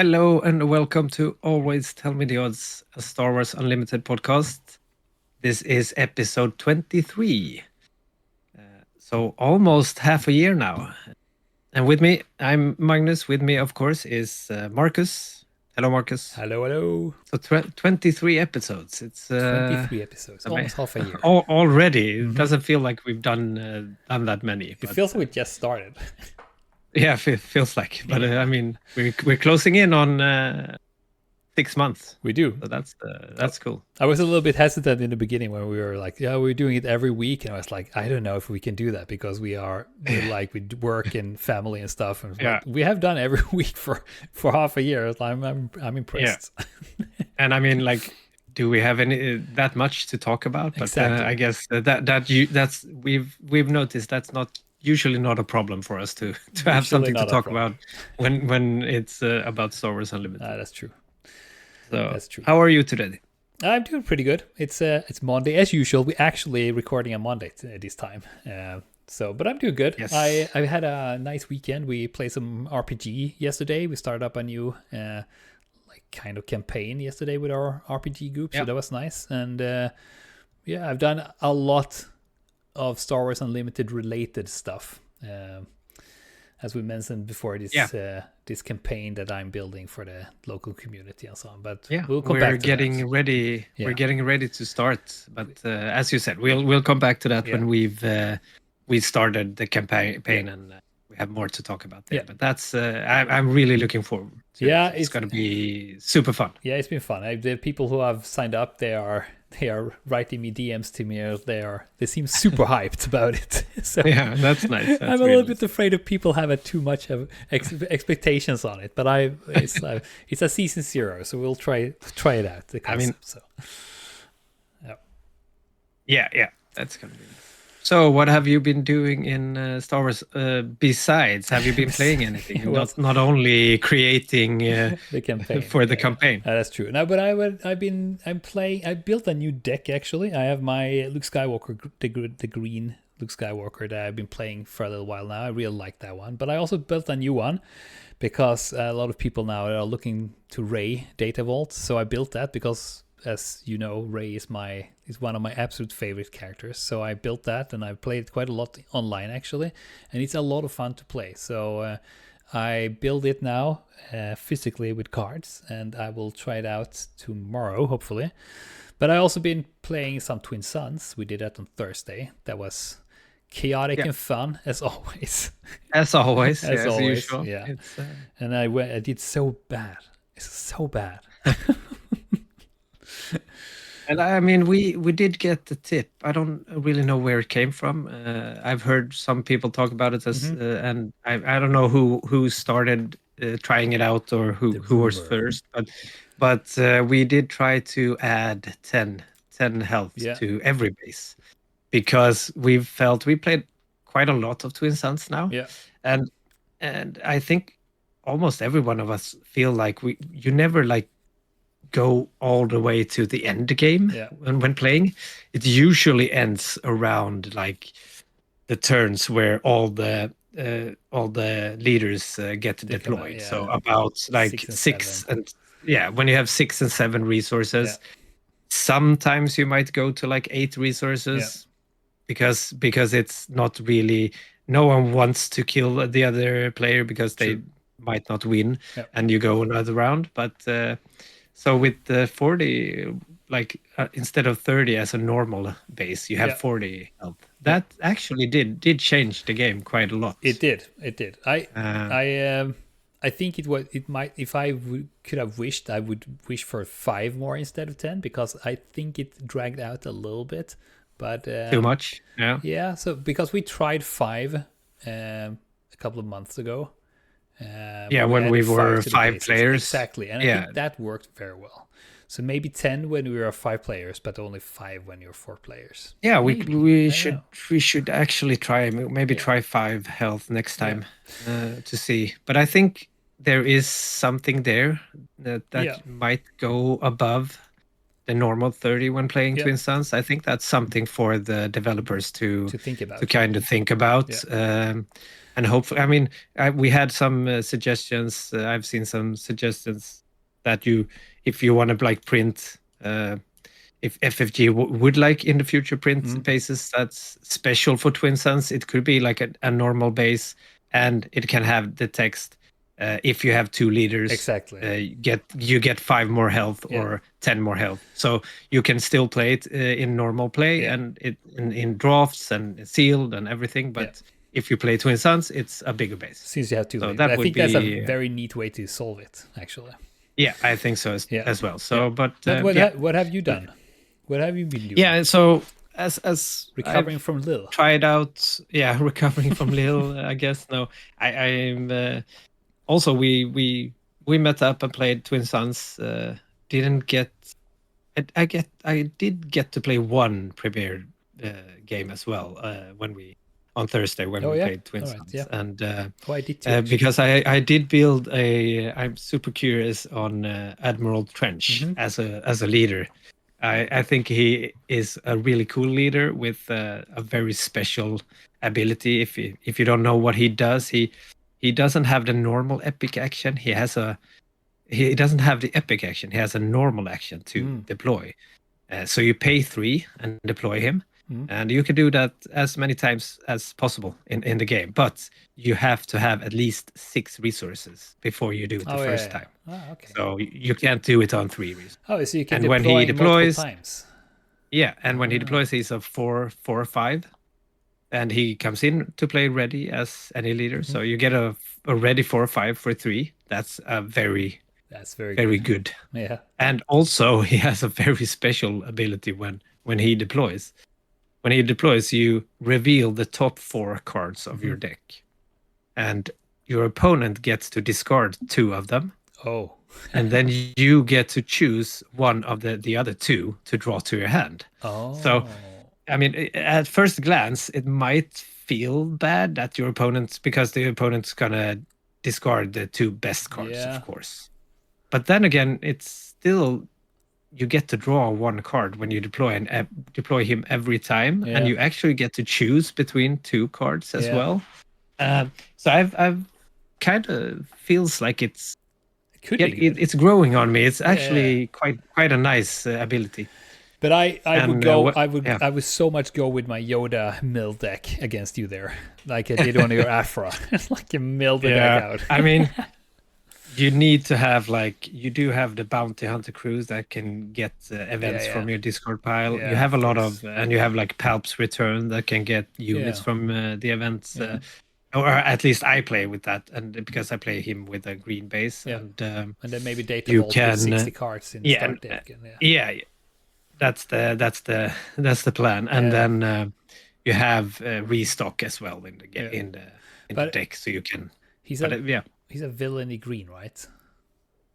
Hello and welcome to Always Tell Me the Odds, a Star Wars Unlimited podcast. This is episode 23. So almost half a year now. And with me, I'm Magnus. With me, of course, is Marcus. Hello, Marcus. Hello, hello. So 23 episodes. It's 23 episodes, almost half a year. Already. It doesn't feel like we've done that many. It feels like we just started. Yeah, feels like. But I mean, we're closing in on 6 months. We do. So that's cool. I was a little bit hesitant in the beginning when we were like, yeah, we're doing it every week. And I was like, I don't know if we can do that because we're like, we work and family and stuff. And Yeah. like, we have done every week for half a year. I'm impressed. Yeah. And I mean, like, do we have any that much to talk about? But Exactly. I guess that's we've noticed that's not usually not a problem for us to have Usually something to not a talk problem. about when it's about Star Wars Unlimited. That's true. So That's true. how are you today? I'm doing pretty good. It's Monday as usual. We actually recording on Monday this time. But I'm doing good. Yes. I had a nice weekend. We played some RPG yesterday. We started up a new like kind of campaign yesterday with our RPG group. So Yep. that was nice. And yeah, I've done a lot of Star Wars Unlimited related stuff. As we mentioned before, this campaign that I'm building for the local community and so on. But Yeah, we'll come back to getting that. ready. Yeah. We're getting ready to start. But as you said, we'll come back to that when we started the campaign and we have more to talk about there. Yeah. But that's I'm really looking forward to Yeah, it. It's going to be super fun. Yeah, it's been fun. The people who have signed up, they are writing me DMs to me. They seem super hyped about it. So Yeah, that's nice. That's I'm a really little bit afraid of people having too much of expectations on it. But it's a season 0, so we'll try it out. The concept, so yeah, that's going to be. So, what have you been doing in Star Wars besides? Have you been playing anything? Well, not only creating the campaign for the campaign. That's true. No, but I'm playing. I built a new deck actually. I have my Luke Skywalker, the green Luke Skywalker that I've been playing for a little while now. I really like that one. But I also built a new one because a lot of people now are looking to Rey Data Vault. So I built that because, as you know, Rey is one of my absolute favorite characters. So I built that and I played quite a lot online actually, and it's a lot of fun to play. So I build it now physically with cards, and I will try it out tomorrow hopefully. But I also been playing some Twin Suns. We did that on Thursday. That was chaotic and fun as always. As always, As always, usual. yeah. It's, And I did so bad. It's so bad. and I mean, we did get the tip. I don't really know where it came from. I've heard some people talk about it as, and I don't know who started trying it out or who was rumor. first, but we did try to add 10 health to every base because we played quite a lot of Twin Suns now. Yeah. And I think almost every one of us feel like you never like go all the way to the end game when playing. It usually ends around like the turns where all the leaders get deployed. So about like 6 and when you have 6 and 7 resources, sometimes you might go to like 8 resources because it's not really, no one wants to kill the other player because they might not win, and you go another round. But so with the 40, like instead of 30 as a normal base, you have 40 health. That actually did change the game quite a lot. It did. I think it might, if I could have wished, I would wish for 5 more instead of 10 because I think it dragged out a little bit. But too much. Yeah. So because we tried 5 a couple of months ago. When we were 5 players. Exactly. And I think that worked very well. So maybe 10 when we were 5 players, but only 5 when you're 4 players. Yeah, we should actually try try 5 health next time to see. But I think there is something there that might go above the normal 30 when playing Yeah. Twin Suns. I think that's something for the developers to think about. to kind of think about. And hopefully, I mean, we had some suggestions. I've seen some suggestions that if you want to like print, if FFG would like in the future print bases that's special for Twin Suns, it could be like a normal base, and it can have the text. If you have 2 leaders, exactly, you get 5 more health or 10 more health. So you can still play it in normal play and it in drafts and sealed and everything. But if you play Twin Suns, it's a bigger base. Since you have 2 so leaders, I think that's a very neat way to solve it, actually. Yeah, I think so as well. So, but what have you done? What have you been doing? Yeah, so as recovering from Lille. Tried out, recovering from Lille. I guess no, I'm. Also, we met up and played Twin Suns. Didn't get. I did get to play one Premier game as well on Thursday when we played Twin Suns. And I did too, because I did build I'm super curious on Admiral Trench as a leader. I think he is a really cool leader with a very special ability. If you don't know what he does, he doesn't have the normal epic action. He doesn't have the epic action. He has a normal action to deploy. So you pay 3 and deploy him. And you can do that as many times as possible in the game. But you have to have at least 6 resources before you do it the first time. Okay. So you can't do it on 3 resources. Oh, so you can and deploy when he deploys, multiple times. Yeah, and when he deploys, he's a 4 or 5. And he comes in to play ready as any leader. So you get a ready 4 or 5 for 3. That's very good. Yeah. And also he has a very special ability when he deploys. When he deploys, you reveal the top 4 cards of your deck. And your opponent gets to discard 2 of them. Oh. And then you get to choose one of the other 2 to draw to your hand. Oh. So I mean, at first glance, it might feel bad that your opponent, because the opponent's gonna discard the 2 best cards, of course. But then again, it's still, you get to draw 1 card when you deploy him every time, and you actually get to choose between 2 cards as well. So I've kind of feels like it's growing on me. It's actually quite a nice ability. But I would so much go with my Yoda mill deck against you there, like I did on your Afra. Like you mill the deck out. I mean, you need to have you do have the bounty hunter crews that can get events from your discard pile. You have a lot and you have like Palp's return that can get units from the events. Or at least I play with that, and because I play him with a green base, and then maybe Data Vault with 60 cards in the start deck. That's the plan, and then you have restock as well in the deck, so you can. He's a villainy green, right?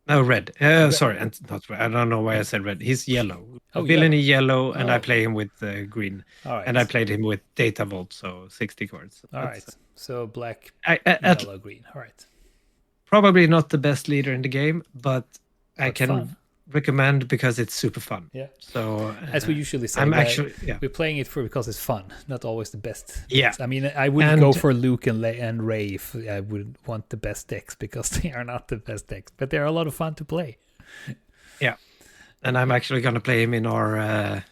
No, red. Sorry, and not red. I don't know why I said red. He's yellow. Villainy yellow, and I play him with green. All right. And I played him with Data Vault, so 60 cards. All right. So black, yellow, green. All right. Probably not the best leader in the game, but I can fun. Recommend because it's super fun. Yeah. So as we usually say, we're playing it because it's fun, not always the best. Yeah. I mean, I wouldn't go for Luke and Ray if I would want the best decks, because they are not the best decks, but they're a lot of fun to play. Yeah. And I'm actually going to play him in our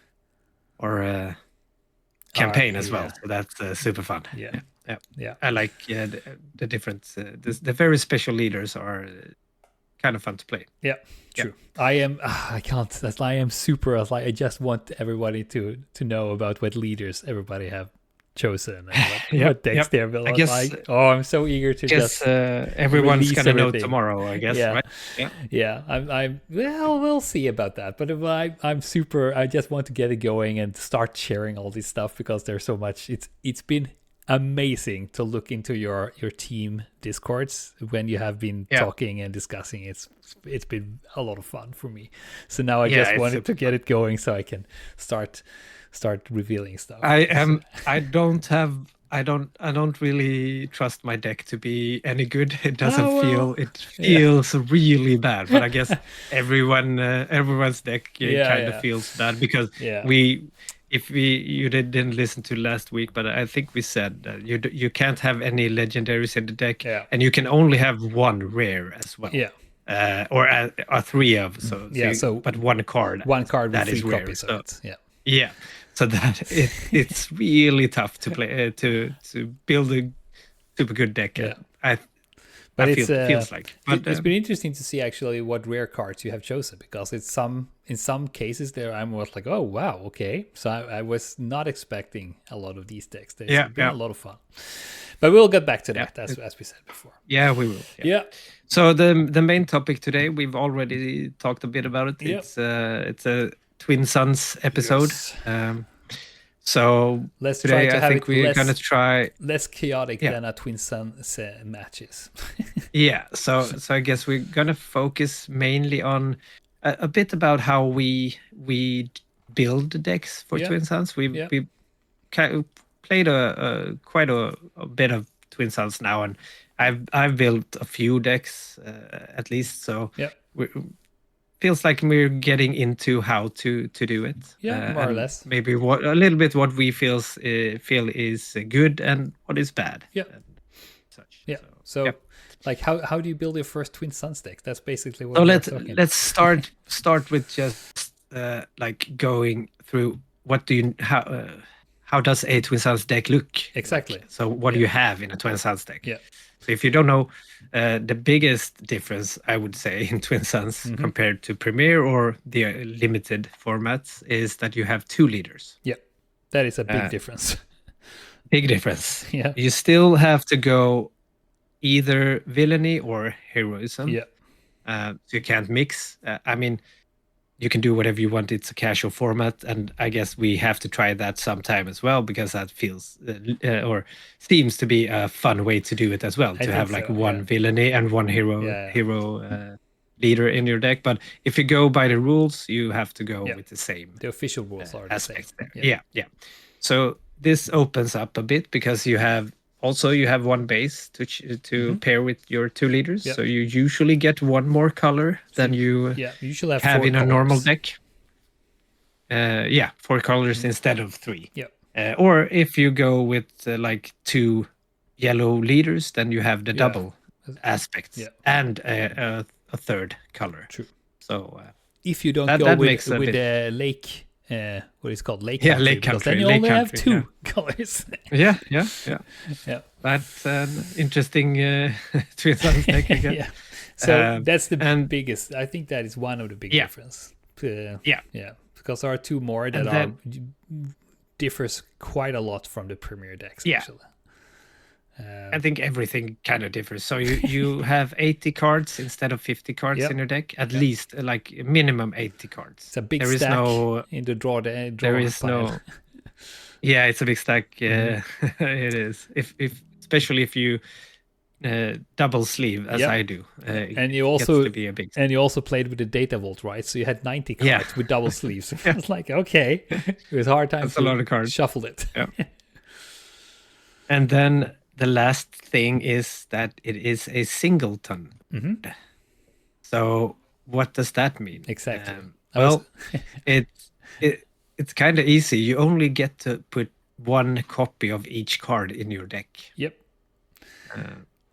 campaign as well. So that's super fun. Yeah. I like the different the very special leaders are kind of fun to play. Yeah, true. I am super I just want everybody to know about what leaders everybody have chosen and what decks they're building. I guess, I'm so eager to just everyone's gonna know tomorrow, I guess. Right? I'm we'll see about that, but I'm super. I just want to get it going and start sharing all this stuff, because there's so much. It's been amazing to look into your team discords when you have been talking and discussing. It's been a lot of fun for me, so now I just wanted to get it going so I can start revealing stuff. I I don't really trust my deck to be any good. It doesn't Oh, well, it feels really bad. But I guess everyone's deck kind of feels bad because Yeah. you didn't listen to last week, but I think we said that you can't have any legendaries in the deck, Yeah. and you can only have one rare as well. Yeah. Or three of so, Yeah, so but one card with that is 3 rare. copies So of it. Yeah. yeah, so that it's really tough to play to build a super good deck. Yeah. But it's feels like. But, it's been interesting to see actually what rare cards you have chosen, because it's in some cases there I'm was like, oh wow, okay. So I was not expecting a lot of these decks. There's been a lot of fun. But we'll get back to that as we said before. Yeah, we will. Yeah. So the main topic today, we've already talked a bit about it. Yeah. It's a Twin Suns episode. Yes. So let's today try to I think we're gonna try less chaotic than a Twin Suns matches. Yeah, so I guess we're gonna focus mainly on a bit about how we build the decks for Twin Suns. We played quite a bit of Twin Suns now, and I've built a few decks at least. So feels like we're getting into how to do it. Yeah, more or less. Maybe a little bit what we feel is good and what is bad. Yeah. And such. Yeah. So like how do you build your first Twin Suns deck? That's basically what we're talking. Let's start with just like going through what do you how does a Twin Suns deck look? Exactly. Like? So what do you have in a Twin Suns deck? Yeah. So if you don't know, the biggest difference I would say in Twin Suns compared to Premier or the limited formats is that you have 2 leaders. Yeah, that is a big difference. Big difference. Yeah. You still have to go either villainy or heroism. Yeah. So you can't mix. I mean, you can do whatever you want. It's a casual format, and I guess we have to try that sometime as well, because that feels or seems to be a fun way to do it as well. To have like one villainy and one hero leader in your deck. But if you go by the rules, you have to go with the same. The official rules are the same. There. Yeah. So this opens up a bit because you have one base to pair with your 2 leaders. So you usually get one more color than you usually have in colors. a normal deck. 4 colors instead of 3. Yeah. Or if you go with like 2 yellow leaders, then you have the double aspects and a 3rd color. True. So if you don't go with the lake. What is called lake country, lake country, then you only have 2 colors. Yeah. That's an interesting Twin Suns deck again. Yeah. So that's the biggest. I think that is one of the big difference. Because there are 2 more that differs quite a lot from the Premier decks. Actually. I think everything kind of differs. So you have 80 cards instead of 50 cards in your deck, at least like minimum 80 cards. It's a big stack in the draw. There is no. Yeah, it's a big stack. It is. If especially if you double sleeve as I do, and you also be a big stack. And you also played with the Data Vault, right? So you had 90 cards with double sleeves. It's like okay, it was a hard time. That's a lot of cards. Shuffle it. Yeah. And then the last thing is that it is a singleton. So what does that mean? Exactly. It's kind of easy. You only get to put 1 copy of each card in your deck. Yep.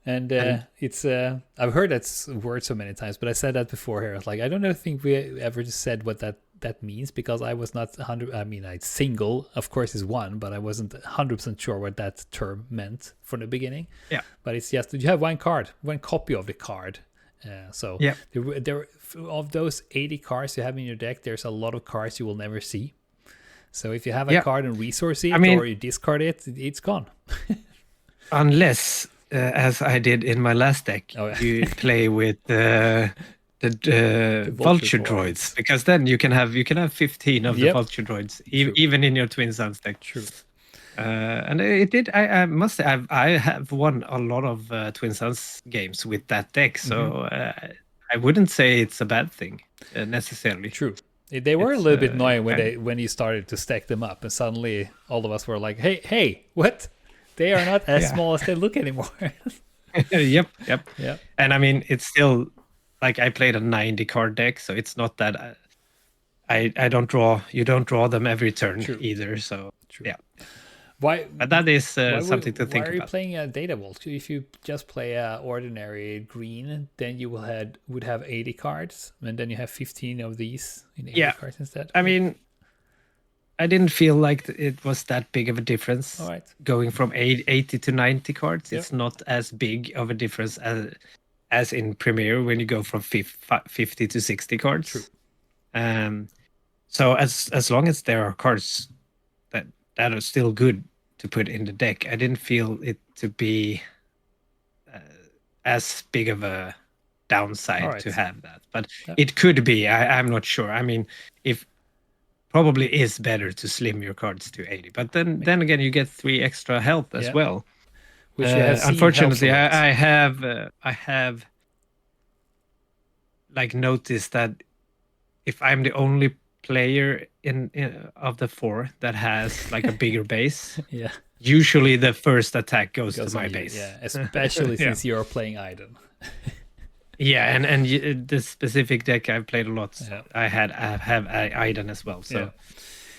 And it's I've heard that word so many times, but I said that before here. Like I don't think we ever said what that means, because I was not 100. I mean, single, of course, is one, but I wasn't 100% sure what that term meant from the beginning. Yeah. But it's just you have 1 card, 1 copy of the card. So there of those 80 cards you have in your deck, there's a lot of cards you will never see. So if you have a card and resource it, or you discard it, it's gone. Unless, as I did in my last deck, you play with the vulture droids, because then you can have 15 of the vulture droids even in your Twin Suns deck. True. And it did. I must say, I have won a lot of Twin Suns games with that deck, so I wouldn't say it's a bad thing necessarily. True. They were a little bit annoying when you started to stack them up, and suddenly all of us were like, "Hey, what? they are not as small as they look anymore. Yep. Yeah. And I mean, it's still like I played a 90 card deck, so it's not that I don't draw. You don't draw them every turn either. So yeah. Why? But that is something to think about. Why are you about. playing a Data Vault? If you just play a ordinary green, then you would have 80 cards, and then you have 15 of these in 80 cards instead. I mean, I didn't feel like it was that big of a difference. All right. Going from 80 to 90 cards, it's not as big of a difference as in Premiere when you go from 50 to 60 cards. True. So as long as there are cards that are still good to put in the deck, I didn't feel it to be as big of a downside to have that. But it could be. I'm not sure. I mean, if probably is better to slim your cards to 80, but then again you get 3 extra health as well. Which you have unfortunately, I have like noticed that if I'm the only player in of the 4 that has like a bigger base, usually the first attack goes to my base. Yeah, especially since you're playing Iden. Yeah, and the specific deck I've played a lot. I have Iden as well. So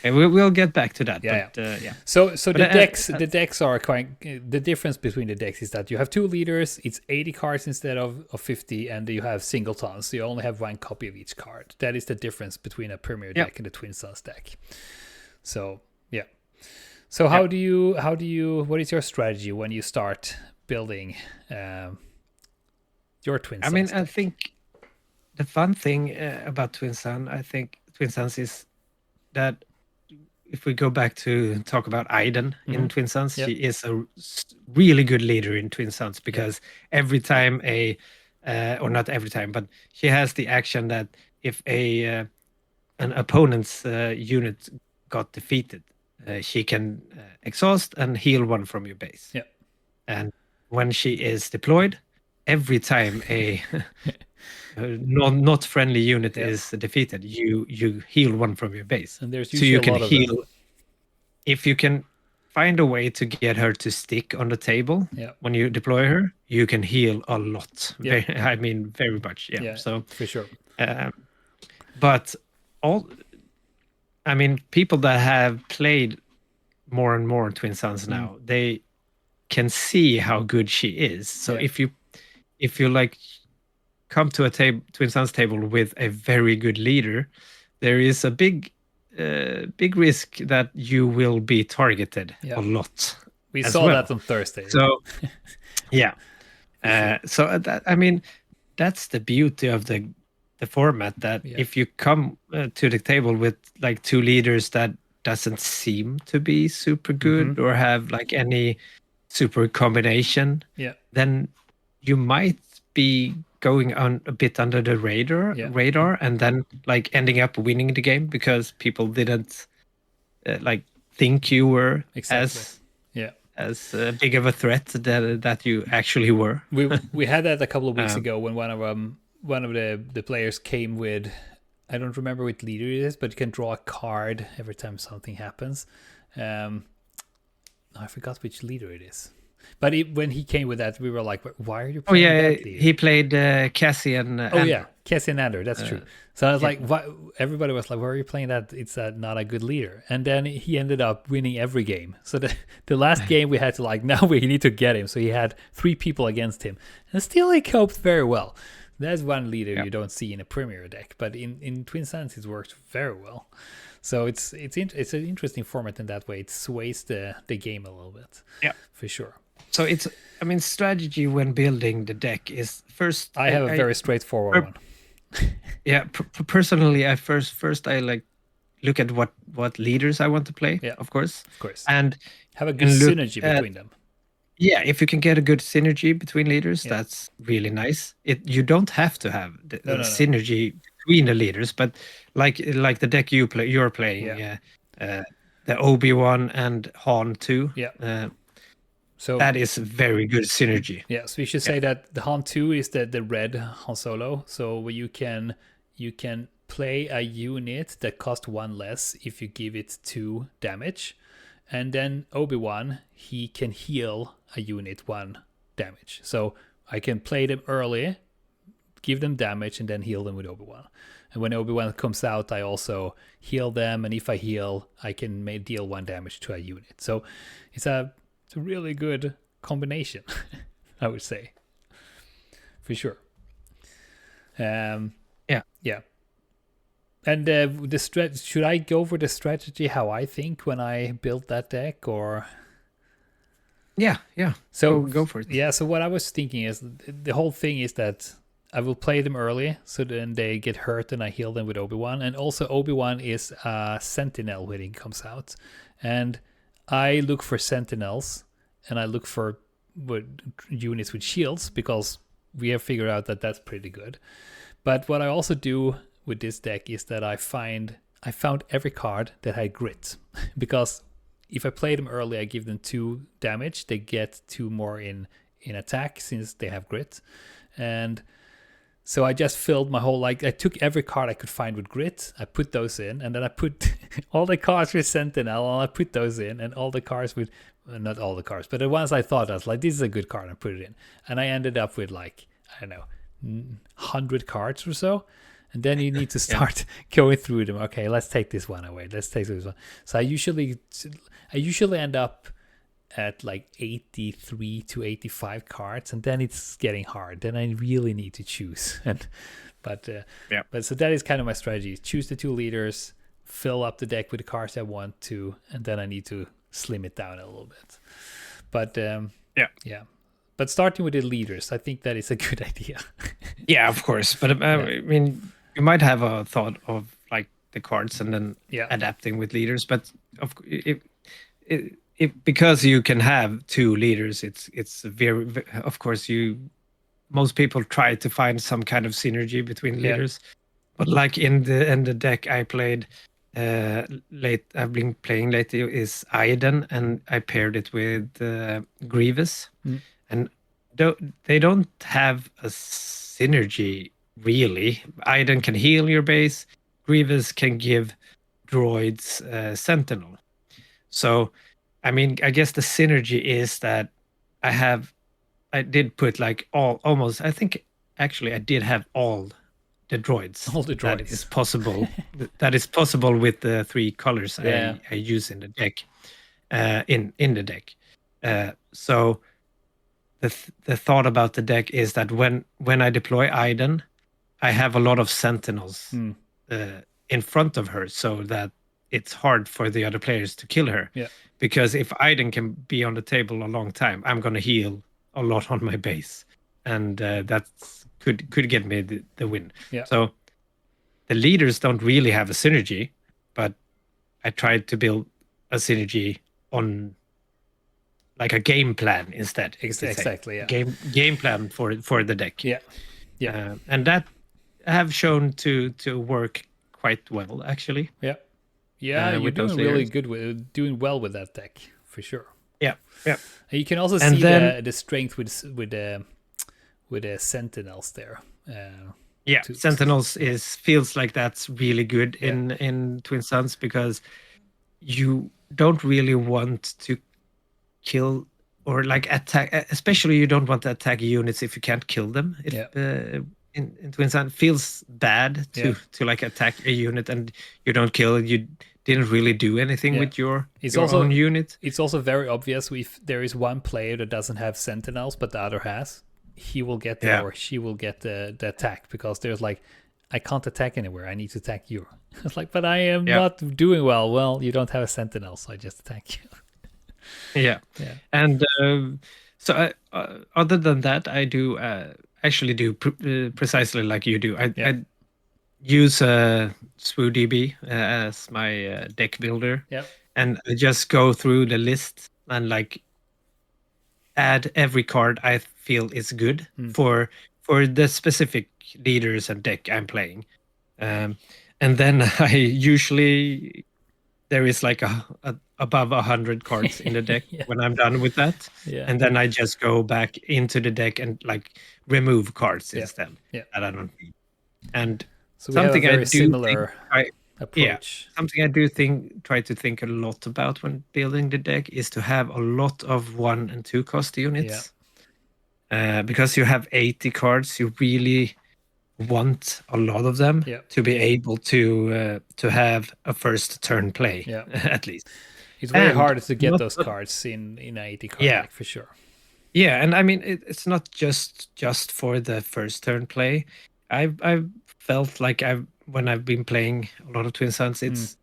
we'll get back to that. So the decks are quite. The difference between the decks is that you have 2 leaders. It's 80 cards instead of 50, and you have singletons. So you only have 1 copy of each card. That is the difference between a Premier deck and a Twin Suns deck. So yeah. So how do you? What is your strategy when you start building? Your Twin Suns. I mean, deck? I think the fun thing about Twin Suns is that if we go back to talk about Iden in Twin Suns, she is a really good leader in Twin Suns because every time or not every time, but she has the action that if an opponent's unit got defeated, she can exhaust and heal 1 from your base. Yeah. And when she is deployed, every time a not friendly unit is defeated, you heal 1 from your base. And there's so you can heal them. If you can find a way to get her to stick on the table when you deploy her, you can heal a lot. I mean, very much. So for sure. But people that have played more and more Twin Suns now, they can see how good she is. So if you like come to a Twin Suns table with a very good leader, there is a big risk that you will be targeted a lot. We saw that on Thursday. So so that, that's the beauty of the format, that if you come to the table with like 2 leaders that doesn't seem to be super good or have like any super combination, then you might be going on a bit under the radar and then like ending up winning the game because people didn't like think you were as big of a threat that you actually were. we had that a couple of weeks ago when one of the players came with, I don't remember which leader it is, but you can draw a card every time something happens. I forgot which leader it is. But when he came with that, we were like, why are you playing that leader? He played Cassian. Cassian Andor, that's true. So I was like, why? Everybody was like, why are you playing that? It's not a good leader. And then he ended up winning every game. So the last game we had to like, now we need to get him. So he had 3 people against him. And still he coped very well. That's one leader you don't see in a Premier deck. But in Twin Suns, it works very well. So it's an interesting format in that way. It sways the game a little bit. Yeah, for sure. So strategy when building the deck is first. I have a very straightforward one. Personally, I first I like look at what leaders I want to play. Yeah, of course, and have a good synergy between them. Yeah, if you can get a good synergy between leaders, that's really nice. You don't have to have the synergy between the leaders, but like the deck you're playing, the Obi-Wan and Han 2. Yeah. So that is very good synergy. Yeah, so we should say that the Han 2 is the red Han Solo. So you can play a unit that costs 1 less if you give it 2 damage. And then Obi-Wan, he can heal a unit 1 damage. So I can play them early, give them damage, and then heal them with Obi-Wan. And when Obi-Wan comes out, I also heal them. And if I heal, I can deal 1 damage to a unit. So it's a really good combination, I would say. For sure. Yeah. And should I go for the strategy how I think when I built that deck, or? Yeah. So go for it. Yeah. So what I was thinking is the whole thing is that I will play them early, so then they get hurt and I heal them with Obi-Wan. And also Obi-Wan is a Sentinel when he comes out, and I look for Sentinels and I look for units with shields because we have figured out that that's pretty good. But what I also do with this deck is that I found every card that had grit because if I play them early, I give them 2 damage. They get 2 more in attack since they have grit. And so I just filled my whole, I took every card I could find with grit, I put those in, and then I put all the cards with Sentinel, and I put those in, and all the cards with, not all the cards, but the ones I thought I was like, this is a good card, I put it in. And I ended up with 100 cards or so. And then you need to start going through them. Okay, let's take this one away. Let's take this one. So I usually end up at 83 to 85 cards, and then it's getting hard. Then I really need to choose. But so that is kind of my strategy. Choose the 2 leaders, fill up the deck with the cards I want to, and then I need to slim it down a little bit. But But starting with the leaders, I think that is a good idea. Yeah, of course. But I mean, you might have a thought of the cards and then adapting with leaders. But because you can have 2 leaders, it's very, of course, most people try to find some kind of synergy between leaders. But in the deck I played I've been playing lately is Iden, and I paired it with Grievous. And they don't have a synergy really. Iden can heal your base. Grievous can give droids Sentinel. So, I mean, I guess the synergy is that I did put almost, I think actually I did have all the droids. All the droids. That is possible. That is possible with the 3 colors I use in the deck. In the deck. So the thought about the deck is that when I deploy Iden, I have a lot of Sentinels in front of her, so that it's hard for the other players to kill her. Yeah. Because if Iden can be on the table a long time, I'm going to heal a lot on my base, and that could get me the win. Yeah. So the leaders don't really have a synergy, but I tried to build a synergy on a game plan instead. Exactly. Yeah. Game plan for the deck. Yeah. And that have shown to work quite well, actually. Yeah. You're doing well with that deck for sure. Yeah. And you can also see the strength with the Sentinels there. Sentinels feels like that's really good in Twin Suns, because you don't really want to kill or attack, especially you don't want to attack units if you can't kill them. In Twin Sun, feels bad to attack a unit and you don't kill it. You didn't really do anything with your own unit. It's also very obvious if there is one player that doesn't have Sentinels but the other has, he will get or she will get the attack, because there's I can't attack anywhere, I need to attack you. It's but I am not doing well. Well, you don't have a Sentinel, so I just attack you. And so other than that, I do actually do precisely like you do. I use SwooDB as my deck builder, and I just go through the list and add every card I feel is good for the specific leaders and deck I'm playing, and then I usually there is above 100 cards in the deck when I'm done with that, and then I just go back into the deck and remove cards instead that I don't need. And so something I do similar. approach. Something I try to think a lot about when building the deck is to have a lot of 1 and 2 cost units. Because you have 80 cards, you really want a lot of them to be able to have a first turn play at least. It's very hard to get those cards in an 80 card deck for sure. Yeah, and I mean it's not just for the first turn play. I've felt like when I've been playing a lot of Twin Suns, it's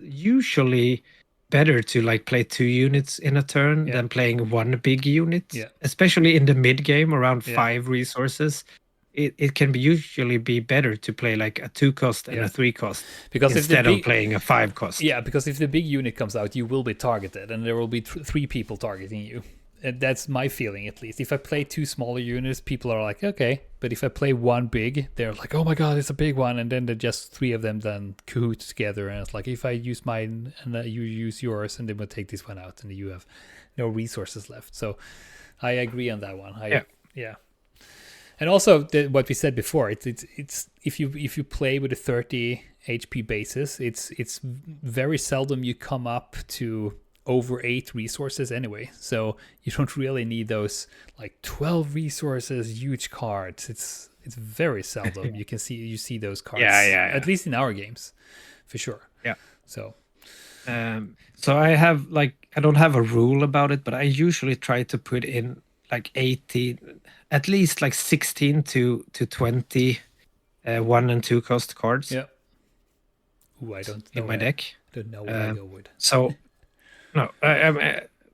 usually better to like play 2 units in a turn than playing 1 big unit. Especially in the mid game around 5 resources. It can usually be better to play like a 2 cost and a 3 cost because instead of playing a 5 cost. Yeah, because if the big unit comes out, you will be targeted, and there will be 3 people targeting you. And that's my feeling, at least. If I play 2 smaller units, people are like, okay. But if I play 1 big, they're like, oh my god, it's a big one. And then just 3 of them then cahoot together. And it's like, if I use mine and you use yours, and then we'll take this one out, and you have no resources left. So I agree on that one. Yeah. And also what we said before, it's if you play with a 30 HP basis, it's very seldom you come up to over 8 resources anyway, so you don't really need those like 12 resources huge cards. It's very seldom you see those cards. At least in our games, for sure. So I don't have a rule about it, but I usually try to put in like 80, at least like 16 to 20 1 and 2 cost cards. Ooh, I don't know in my deck. I don't know what I go with. So no,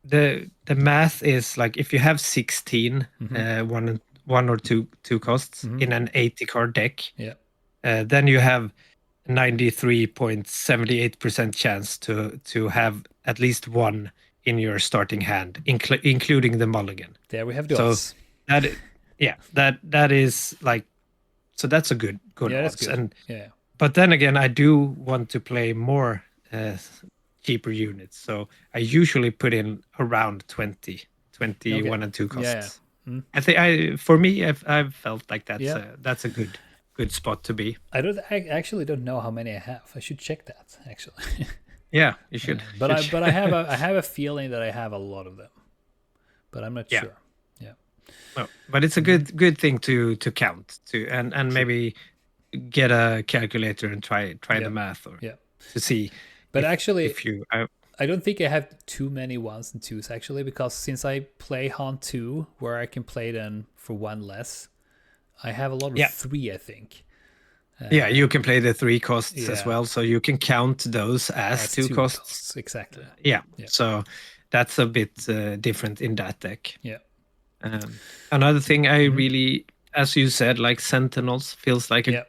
the math is like if you have 16 1 or 2 costs in an 80 card deck, then you have 93.78% chance to have at least 1 in your starting hand, including the mulligan. There we have the odds. So that is like, so that's a good odds. Good. And but then again, I do want to play more cheaper units, so I usually put in around 20 1 and 2 costs. I think for me I've felt like that's a good spot to be. I actually don't know how many I have. I should check that actually. Yeah, you should. But I have a feeling that I have a lot of them, but I'm not sure. No, but it's a good thing to count and maybe get a calculator and try the math or to see. But actually, I don't think I have too many 1s and 2s actually, because since I play Haunt 2, where I can play them for 1 less, I have a lot of 3, I think. You can play the 3 costs as well, so you can count those as 2 costs. Exactly. So that's a bit different in that deck. Another thing I really, as you said, like Sentinels feels like a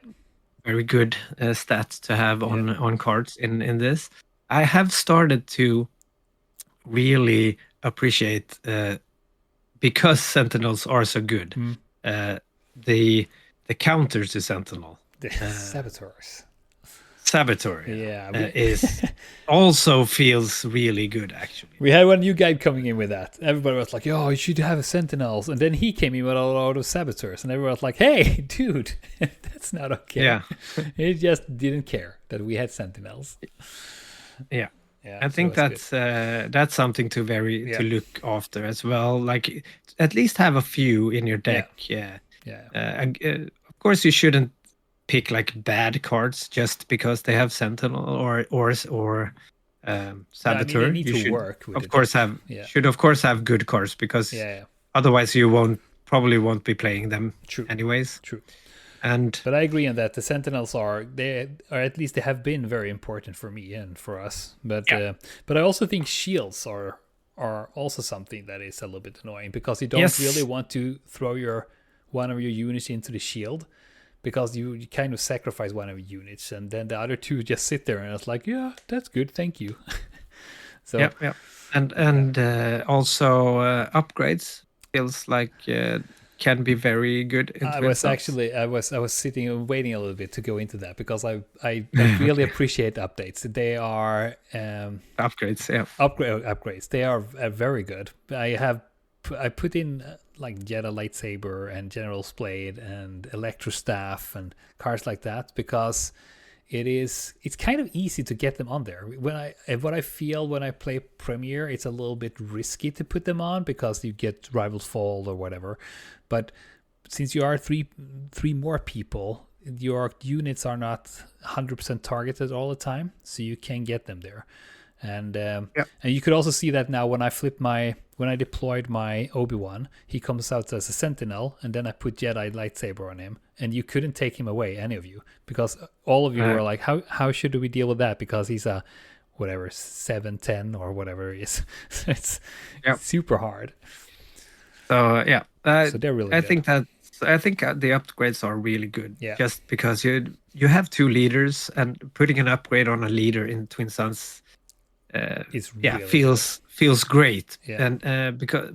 very good stat to have on cards in this. I have started to really appreciate, because Sentinels are so good, the counter to Sentinel. The Saboteurs. Saboteur is also feels really good actually. We had one new guy coming in with that. Everybody was like, "Oh, you should have a Sentinels," and then he came in with a lot of Saboteurs, and everyone was like, "Hey, dude, that's not okay." He just didn't care that we had Sentinels. I think that's something to look after as well. Like at least have a few in your deck. Of course, you shouldn't pick like bad cards just because they have Sentinel or Saboteur. They need to work with should of course have good cards, because otherwise you probably won't be playing them anyways. True. But I agree on that. The Sentinels or at least they have been very important for me and for us. But I also think shields are also something that is a little bit annoying, because you don't really want to throw one of your units into the shield, because you kind of sacrifice one of your units, and then the other 2 just sit there, and it's like, yeah, that's good, thank you. So and also upgrades feels like can be very good. I was sitting and waiting a little bit to go into that, because I really appreciate updates. They are upgrades. Upgrades. They are very good. I put in like Jedi Lightsaber and General's Blade and Electro Staff and cards like that, because it's kind of easy to get them on there. What I feel when I play Premier, it's a little bit risky to put them on because you get Rivals Fall or whatever. But since you are three more people, your units are not 100% targeted all the time, so you can get them there. And and you could also see that now when I deployed my Obi-Wan, he comes out as a Sentinel, and then I put Jedi lightsaber on him, and you couldn't take him away, any of you, because all of you were like, how should we deal with that? Because he's a whatever 710 or whatever it is. So it's super hard. So so they're really I good. think the upgrades are really good. Yeah. Just because you have 2 leaders, and putting an upgrade on a leader in Twin Suns it's really feels great. Yeah. And because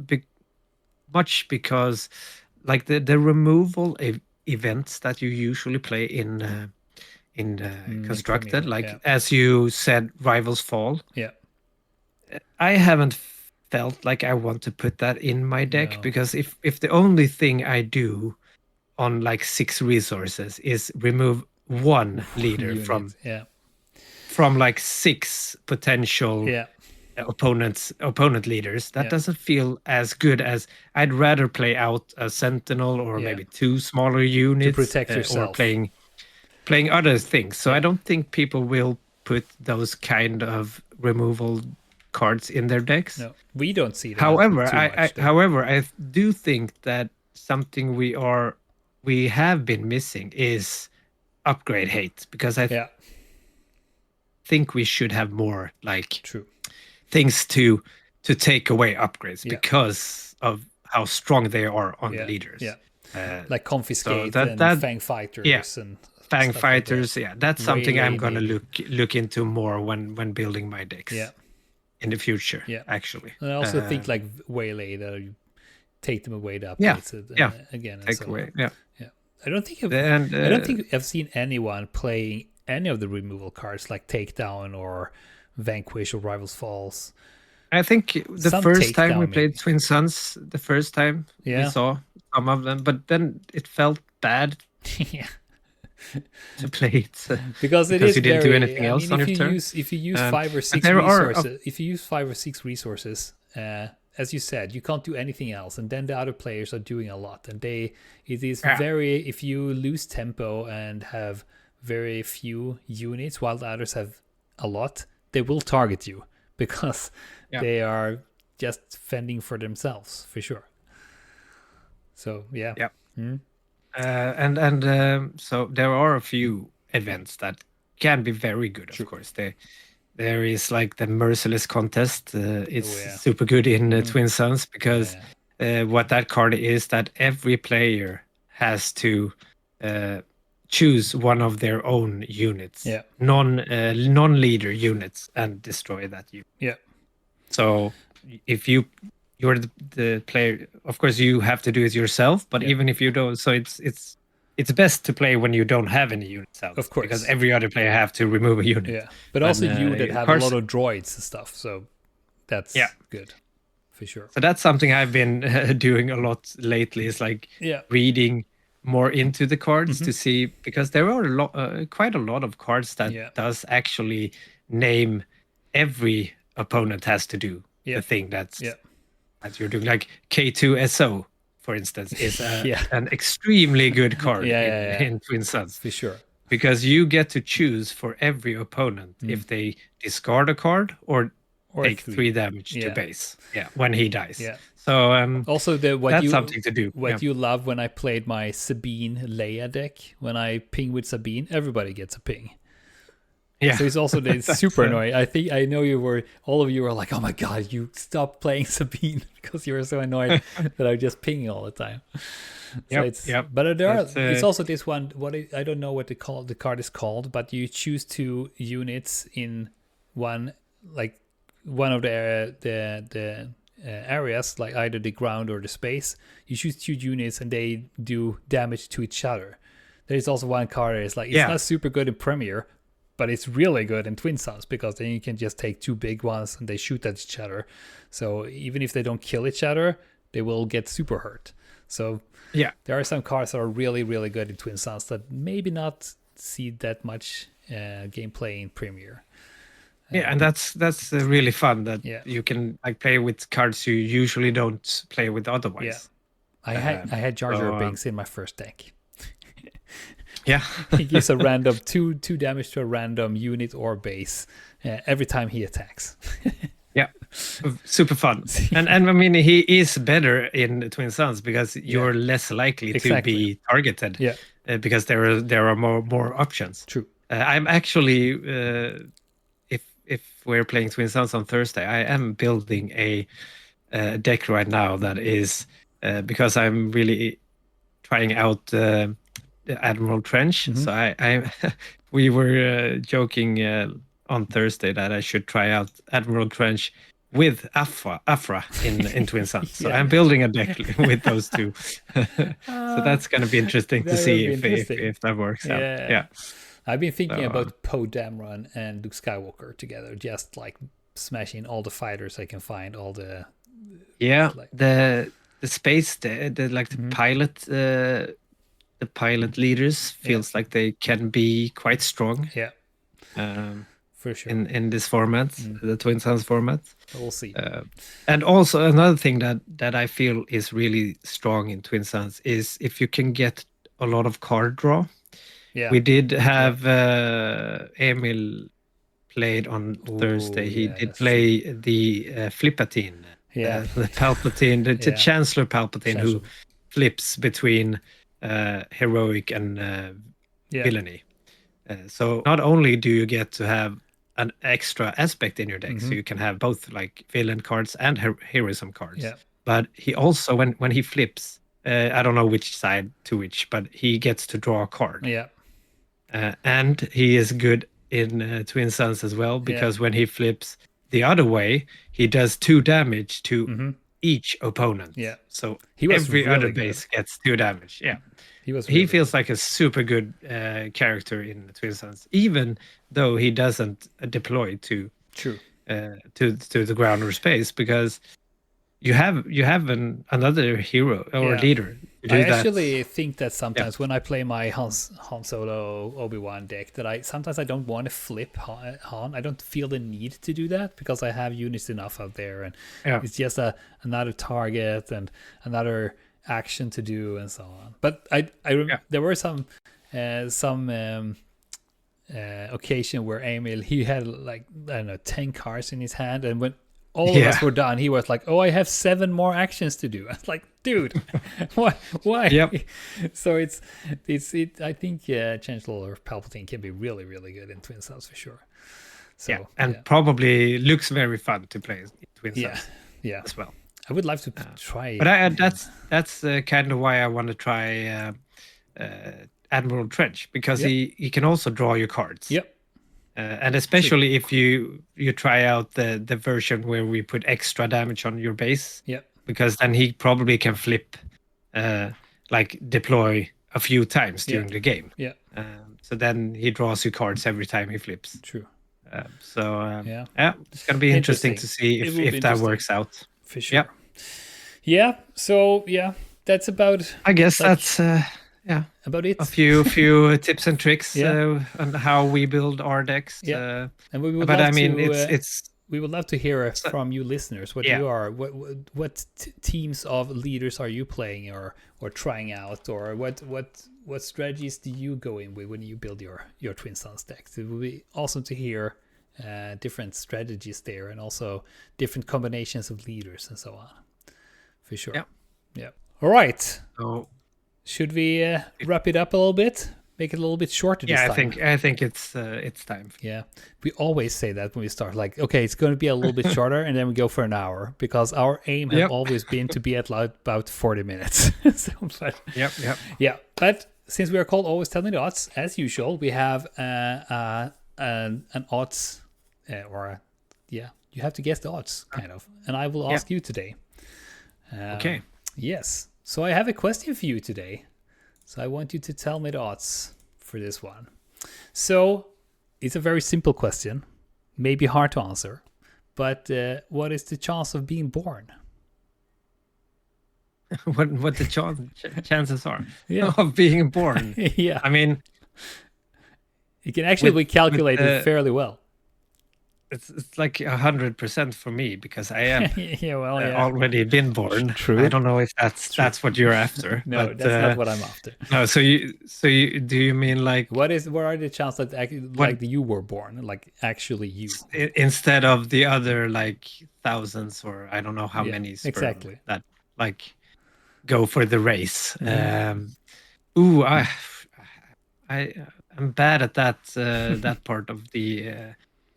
like the removal events that you usually play in Constructed, like as you said, Rivals Fall. Yeah. I haven't felt like I want to put that in my deck, because if the only thing I do on like 6 resources is remove 1 leader from like 6 potential opponent leaders, that doesn't feel as good as I'd rather play out a Sentinel or maybe 2 smaller units to protect yourself, or playing other things. So I don't think people will put those kind of removal cards in their decks. No, we don't see that. However, I do think that something we have been missing is upgrade hate, because I think we should have more like things to take away upgrades because of how strong they are on the leaders. Like Confiscate and Fang Fighters and Fang Fighters. Like that's something I'm gonna look into more when building my decks. In the future, actually. And I also think like Waylay, that you take them away to upgrades again. Take away. I don't think I've seen anyone playing any of the removal cards like Takedown or Vanquish or Rivals Falls. I think the first time we played Twin Suns, we saw some of them, but then it felt bad to play it because you didn't do anything else on your turn. If you use 5 or 6 resources, if you use 5 or 6 resources, as you said, you can't do anything else, and then the other players are doing a lot, and it is very, if you lose tempo and have very few units while the others have a lot, they will target you because they are just fending for themselves, for sure. So so there are a few events that can be very good. Of course, there is like the Merciless Contest. It's super good in Twin Suns, because what that card is, that every player has to choose one of their own units, non-leader units, and destroy that unit. So if you're the player, of course you have to do it yourself, but even if you don't, so it's best to play when you don't have any units out, of course, because every other player have to remove a unit. But also you that have a lot of droids and stuff, so that's good for sure. So that's something I've been doing a lot lately, is like reading more into the cards to see, because there are quite a lot of cards that does actually name every opponent has to do the thing that you're doing. Like K2SO, for instance, is an extremely good card in Twin Suns, for sure, because you get to choose for every opponent if they discard a card or take 3 damage to base when he dies. So also that's something to do. What you love, when I played my Sabine Leia deck, when I ping with Sabine, everybody gets a ping. So it's also super annoying. I know all of you were like, oh my god, you stop playing Sabine, because you were so annoyed that I'm just pinging all the time. But it's also this one, I don't know what the card is called, but you choose 2 units in one of the areas, like either the ground or the space. You choose 2 units and they do damage to each other. There is also one card that is like, it's not super good in Premier, but it's really good in Twin Suns, because then you can just take 2 big ones and they shoot at each other. So even if they don't kill each other, they will get super hurt. So there are some cards that are really, really good in Twin Suns that maybe not see that much gameplay in Premiere. Yeah, and that's really fun that Yeah. you can like play with cards you usually don't play with otherwise. Yeah. I had Jar Jar Binks in my first deck. Yeah. He gives a random two damage to a random unit or base every time he attacks. Yeah, super fun. And I mean, he is better in Twin Suns because you're less likely to be targeted. Yeah, because there are more options. True. I'm actually if we're playing Twin Suns on Thursday, I am building a deck right now that is because I'm really trying out the Admiral Trench. Mm-hmm. So I we were joking on Thursday that I should try out Admiral Trench with Afra in Twin Suns. So I'm building a deck with those two. So that's going to be interesting to see if that works out. Yeah. I've been thinking about Poe Dameron and Luke Skywalker together, just like smashing all the fighters I can find, all the the space, the pilot. The pilot leaders feels like they can be quite strong. Yeah, for sure. In this format, the Twin Suns format. We'll see. And also another thing that I feel is really strong in Twin Suns is if you can get a lot of card draw. Yeah, we did have Emil played on Thursday. He did play the Flippatine. The Palpatine, the Chancellor Palpatine, who flips between heroic and villainy. So not only do you get to have an extra aspect in your deck, so you can have both like villain cards and heroism cards, but he also when he flips, I don't know which side to which, but he gets to draw a card. And he is good in Twin Suns as well, because when he flips the other way, he does 2 damage to each opponent. So every other base gets 2 damage. He feels like a super good character in Twin Suns, even though he doesn't deploy to the ground or space, because you have another hero or leader. I actually think that sometimes when I play my Han Solo Obi-Wan deck, that sometimes I don't want to flip Han. I don't feel the need to do that because I have units enough out there, and it's just another target and another action to do and so on. But I there were some occasion where Emil, he had like, I don't know, 10 cards in his hand, and when all of us were done, he was like, "Oh, I have 7 more actions to do." I was like, "Dude, why?" So it's I think Chancellor Palpatine can be really, really good in Twin Suns for sure. So probably looks very fun to play in Twin Suns. As well. I would like to try. But that's kind of why I want to try Admiral Trench, because he can also draw your cards. And especially if you try out the version where we put extra damage on your base, because then he probably can flip, like deploy a few times during the game. So then he draws you cards every time he flips. True. It's gonna be interesting to see if that works out. For sure. So that's about. I guess that's about it. A few tips and tricks on how we build our decks. And we would we would love to hear from you listeners what you are, what teams of leaders are you playing or trying out, or what strategies do you go in with when you build your Twin Suns decks? It would be awesome to hear different strategies there, and also different combinations of leaders and so on. For sure. All right. So, should we wrap it up a little bit? Make it a little bit shorter this time? I think it's time. We always say that when we start, like, okay, it's going to be a little bit shorter, and then we go for an hour, because our aim has always been to be at about 40 minutes. But since we are called Always Telling the Odds, as usual, we have an odds, you have to guess the odds, kind of, and I will ask you today. Okay. Yes. So I have a question for you today. So I want you to tell me the odds for this one. So it's a very simple question, maybe hard to answer, but what is the chance of being born? What the chances are of being born? I mean, It can actually be calculated fairly well. It's like 100% for me because I am already been born. True. I don't know if that's what you're after. No, but, that's not what I'm after. No, so you do you mean like what are the chances that like you were born, like actually you, instead of the other like thousands or I don't know how many sperm exactly that like go for the race. I'm bad at that that part of the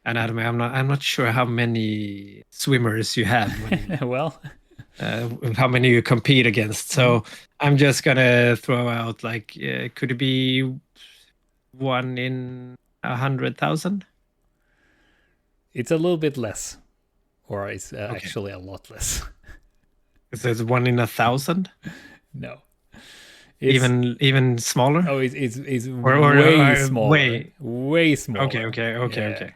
anatomy. I'm not sure how many swimmers you have. Well, how many you compete against. So I'm just gonna throw out like, could it be 1 in 100,000? It's a little bit less, or it's actually a lot less. So it's 1 in 1,000? No. Even smaller? Oh, it's way smaller. Way smaller. Okay.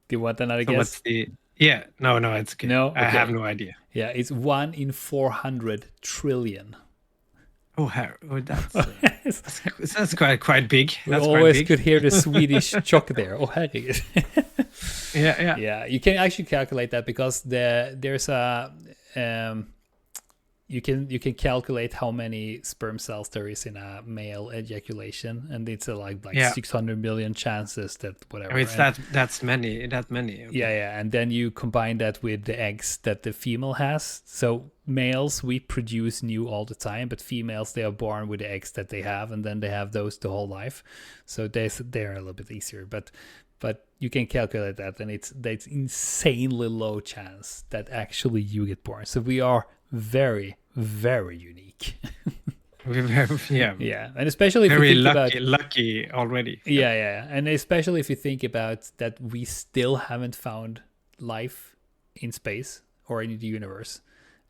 Do you want another guess? What's the... Yeah, no, it's okay. No, okay. I have no idea. Yeah, it's 1 in 400 trillion. That's quite big. We always could hear the Swedish chock there. Oh, herregud. Yeah. You can actually calculate that because there's a you can calculate how many sperm cells there is in a male ejaculation, and it's like 600 million chances that whatever. Oh, it's that many. Okay. Yeah, and then you combine that with the eggs that the female has. So males, we produce new all the time, but females, they are born with the eggs that they have, and then they have those the whole life. So they're a little bit easier, but you can calculate that, and that's insanely low chance that actually you get born. So we are very, very unique. Yeah, and especially if you think lucky already. Yeah, and especially if you think about that, we still haven't found life in space or in the universe,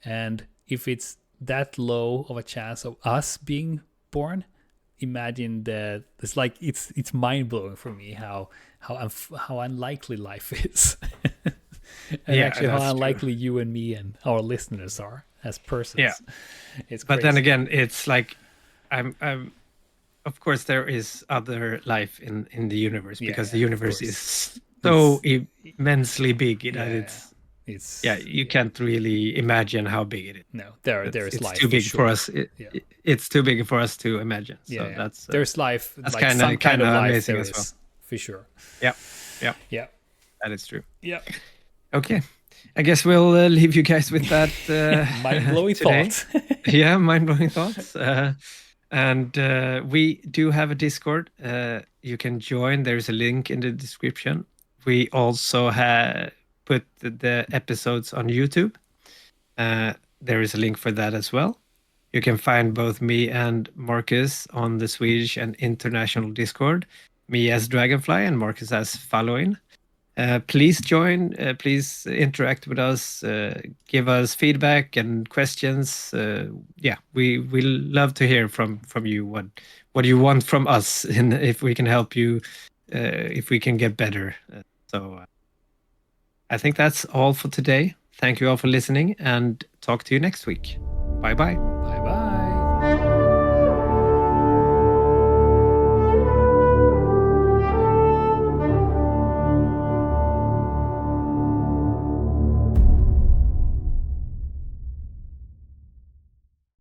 and if it's that low of a chance of us being born, imagine that it's mind-blowing for me how unlikely life is. And actually how unlikely you and me and our listeners are as persons. Yeah, it's but crazy. then again, it's like I'm of course there is other life in the universe because the universe is so immensely big that it's you can't really imagine how big it is. No, there is life. It's too big for us. It's too big for us to imagine. So that's there's life. That's like kind of life amazing as well. For sure. Yeah. That is true. Yeah. Okay. I guess we'll leave you guys with that mind-blowing thoughts. Yeah, mind-blowing thoughts. And we do have a Discord. You can join. There's a link in the description. We also put the episodes on YouTube. There is a link for that as well. You can find both me and Marcus on the Swedish and international Discord. Me as Dragonfly and Marcus as Following. Please join. Please interact with us. Give us feedback and questions. We love to hear from you what you want from us, and if we can help you, if we can get better. So I think that's all for today. Thank you all for listening, and talk to you next week. Bye bye.